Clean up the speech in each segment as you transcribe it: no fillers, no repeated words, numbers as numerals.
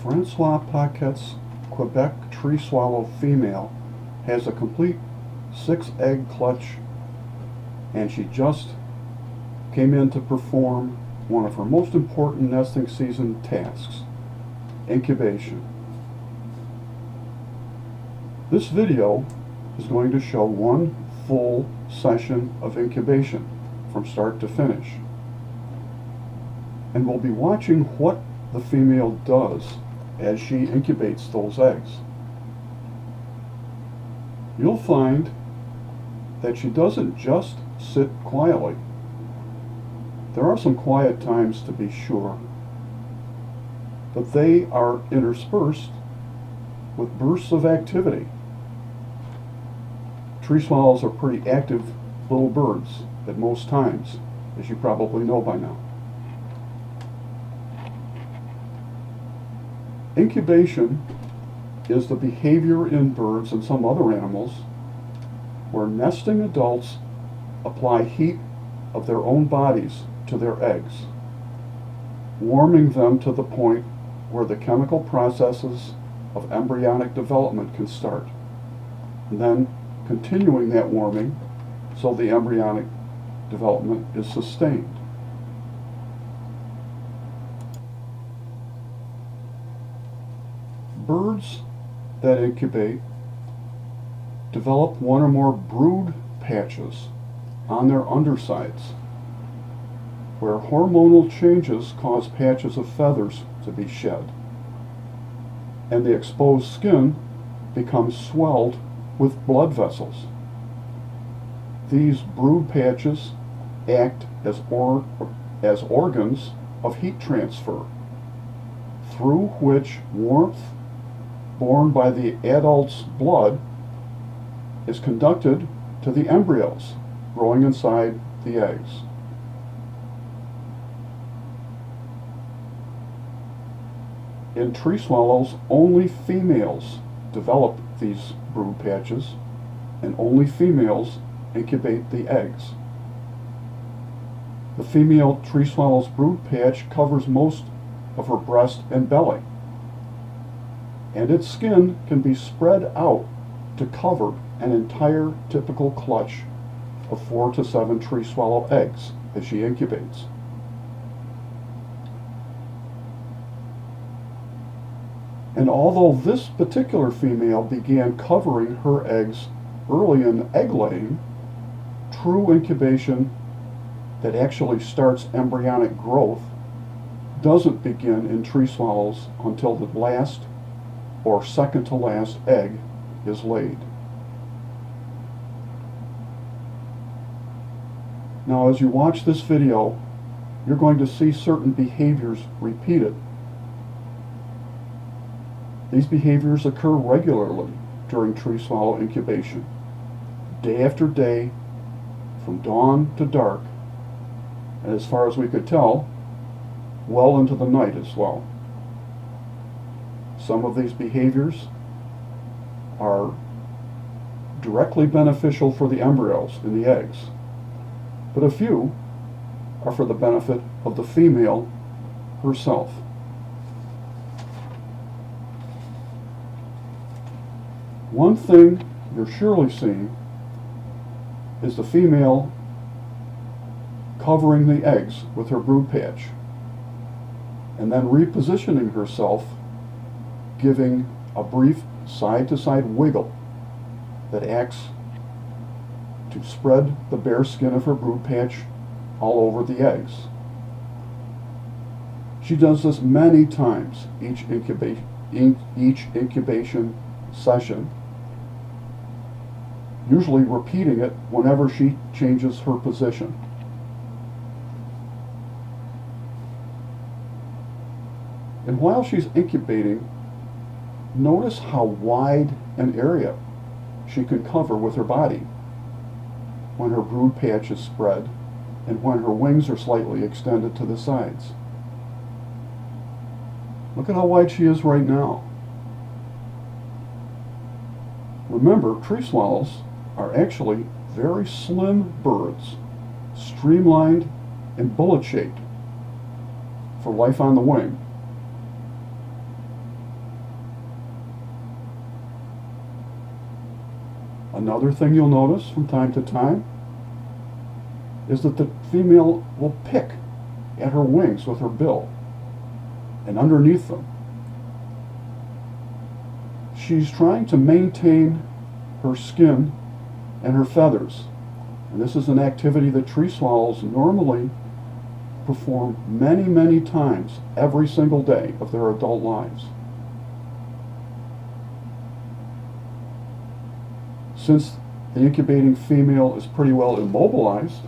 Francois Paquette's Quebec tree swallow female has a complete 6-egg clutch, and she just came in to perform one of her most important nesting season tasks, incubation. This video is going to show one full session of incubation from start to finish. And we'll be watching what the female does as she incubates those eggs. You'll find that she doesn't just sit quietly. There are some quiet times, to be sure, but they are interspersed with bursts of activity. Tree swallows are pretty active little birds at most times, as you probably know by now. Incubation is the behavior in birds and some other animals where nesting adults apply heat of their own bodies to their eggs, warming them to the point where the chemical processes of embryonic development can start, and then continuing that warming so the embryonic development is sustained. Birds that incubate develop one or more brood patches on their undersides, where hormonal changes cause patches of feathers to be shed, and the exposed skin becomes swelled with blood vessels. These brood patches act as organs of heat transfer, through which warmth borne by the adult's blood is conducted to the embryos growing inside the eggs. In tree swallows, only females develop these brood patches, and only females incubate the eggs. The female tree swallow's brood patch covers most of her breast and belly, and its skin can be spread out to cover an entire typical clutch of 4 to 7 tree swallow eggs as she incubates. And although this particular female began covering her eggs early in egg laying, true incubation that actually starts embryonic growth doesn't begin in tree swallows until the last or second to last egg is laid. Now, as you watch this video, you're going to see certain behaviors repeated. These behaviors occur regularly during tree swallow incubation, day after day, from dawn to dark, and as far as we could tell, well into the night as well. Some of these behaviors are directly beneficial for the embryos in the eggs, but a few are for the benefit of the female herself. One thing you're surely seeing is the female covering the eggs with her brood patch and then repositioning herself, giving a brief side-to-side wiggle that acts to spread the bare skin of her brood patch all over the eggs. She does this many times each incubation session, usually repeating it whenever she changes her position. And while she's incubating, notice how wide an area she can cover with her body when her brood patch is spread and when her wings are slightly extended to the sides. Look at how wide she is right now. Remember, tree swallows are actually very slim birds, streamlined and bullet-shaped for life on the wing. Another thing you'll notice from time to time is that the female will pick at her wings with her bill and underneath them. She's trying to maintain her skin and her feathers. And this is an activity that tree swallows normally perform many, many times every single day of their adult lives. Since the incubating female is pretty well immobilized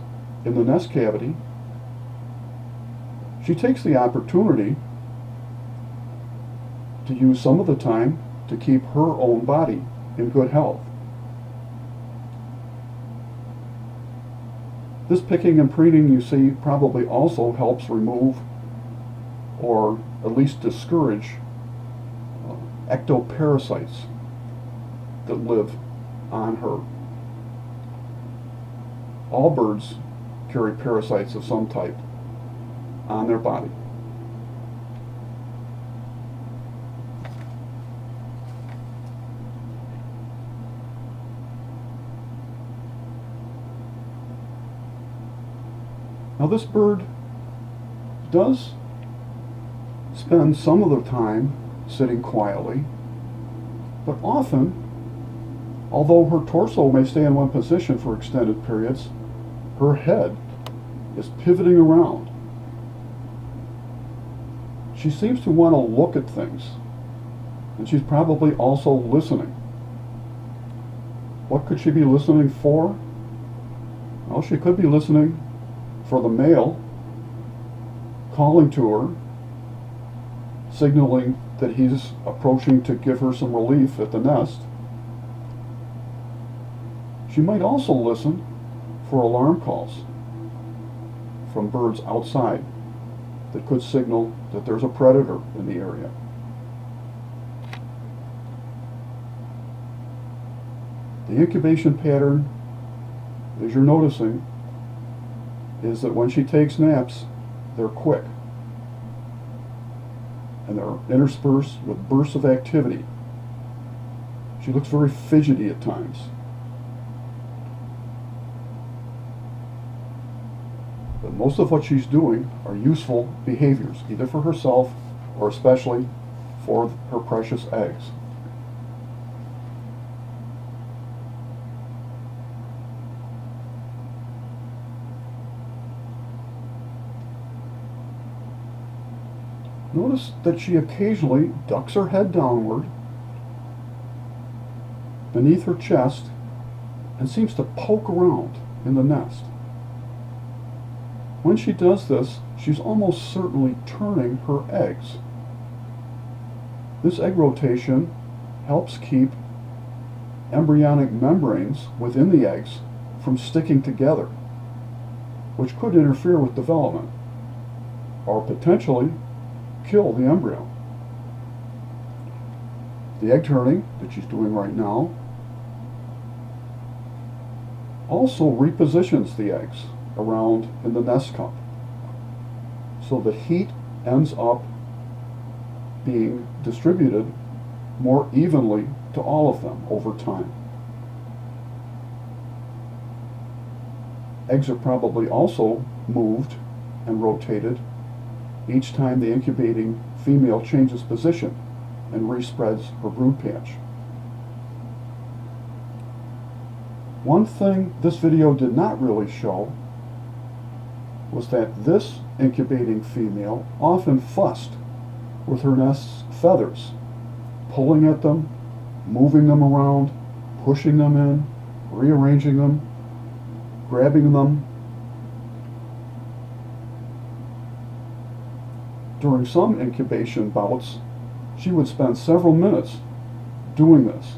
in the nest cavity, she takes the opportunity to use some of the time to keep her own body in good health. This picking and preening, you see, probably also helps remove or at least discourage ectoparasites that live on her. All birds carry parasites of some type on their body. Now this bird does spend some of the time sitting quietly, but often, although her torso may stay in one position for extended periods, her head is pivoting around. She seems to want to look at things, and she's probably also listening. What could she be listening for? Well, she could be listening for the male calling to her, signaling that he's approaching to give her some relief at the nest. She might also listen for alarm calls from birds outside that could signal that there's a predator in the area. The incubation pattern, as you're noticing, is that when she takes naps, they're quick and they're interspersed with bursts of activity. She looks very fidgety at times. But most of what she's doing are useful behaviors, either for herself or especially for her precious eggs. Notice that she occasionally ducks her head downward beneath her chest and seems to poke around in the nest. When she does this, she's almost certainly turning her eggs. This egg rotation helps keep embryonic membranes within the eggs from sticking together, which could interfere with development or potentially kill the embryo. The egg turning that she's doing right now also repositions the eggs around in the nest cup so that heat ends up being distributed more evenly to all of them over time. Eggs are probably also moved and rotated each time the incubating female changes position and respreads her brood patch. One thing this video did not really show was that this incubating female often fussed with her nest's feathers, pulling at them, moving them around, pushing them in, rearranging them, grabbing them. During some incubation bouts, she would spend several minutes doing this.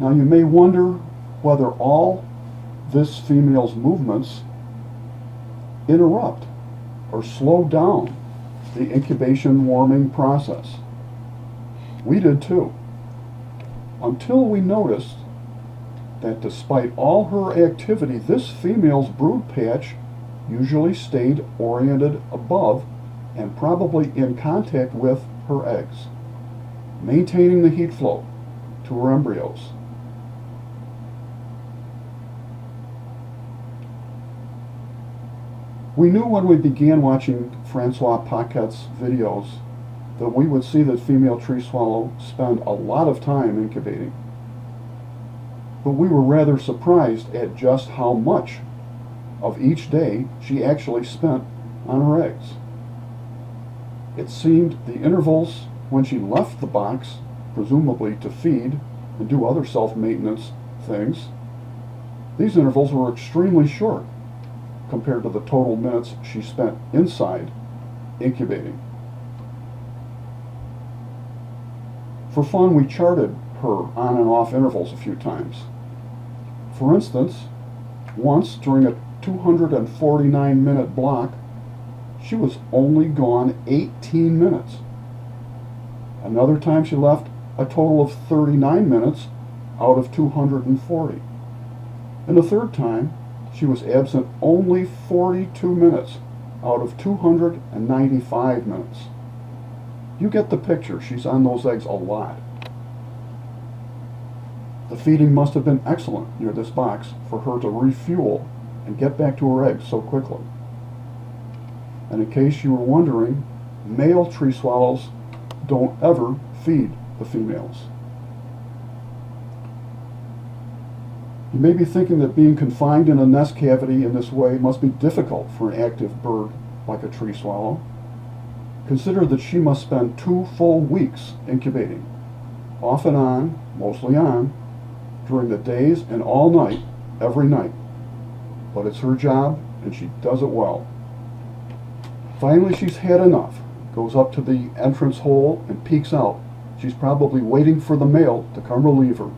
Now you may wonder whether all this female's movements interrupt or slow down the incubation warming process. We did too, until we noticed that despite all her activity, this female's brood patch usually stayed oriented above and probably in contact with her eggs, maintaining the heat flow to her embryos. We knew when we began watching Francois Paquette's videos that we would see that female tree swallow spend a lot of time incubating. But we were rather surprised at just how much of each day she actually spent on her eggs. It seemed the intervals when she left the box, presumably to feed and do other self-maintenance things, these intervals were extremely short compared to the total minutes she spent inside incubating. For fun, we charted her on and off intervals a few times. For instance, once during a 249-minute block, she was only gone 18 minutes. Another time she left a total of 39 minutes out of 240. And the third time, she was absent only 42 minutes out of 295 minutes. You get the picture. She's on those eggs a lot. The feeding must have been excellent near this box for her to refuel and get back to her eggs so quickly. And in case you were wondering, male tree swallows don't ever feed the females. You may be thinking that being confined in a nest cavity in this way must be difficult for an active bird like a tree swallow. Consider that she must spend 2 full weeks incubating, off and on, mostly on, during the days and all night, every night. But it's her job, and she does it well. Finally, she's had enough, goes up to the entrance hole and peeks out. She's probably waiting for the male to come relieve her.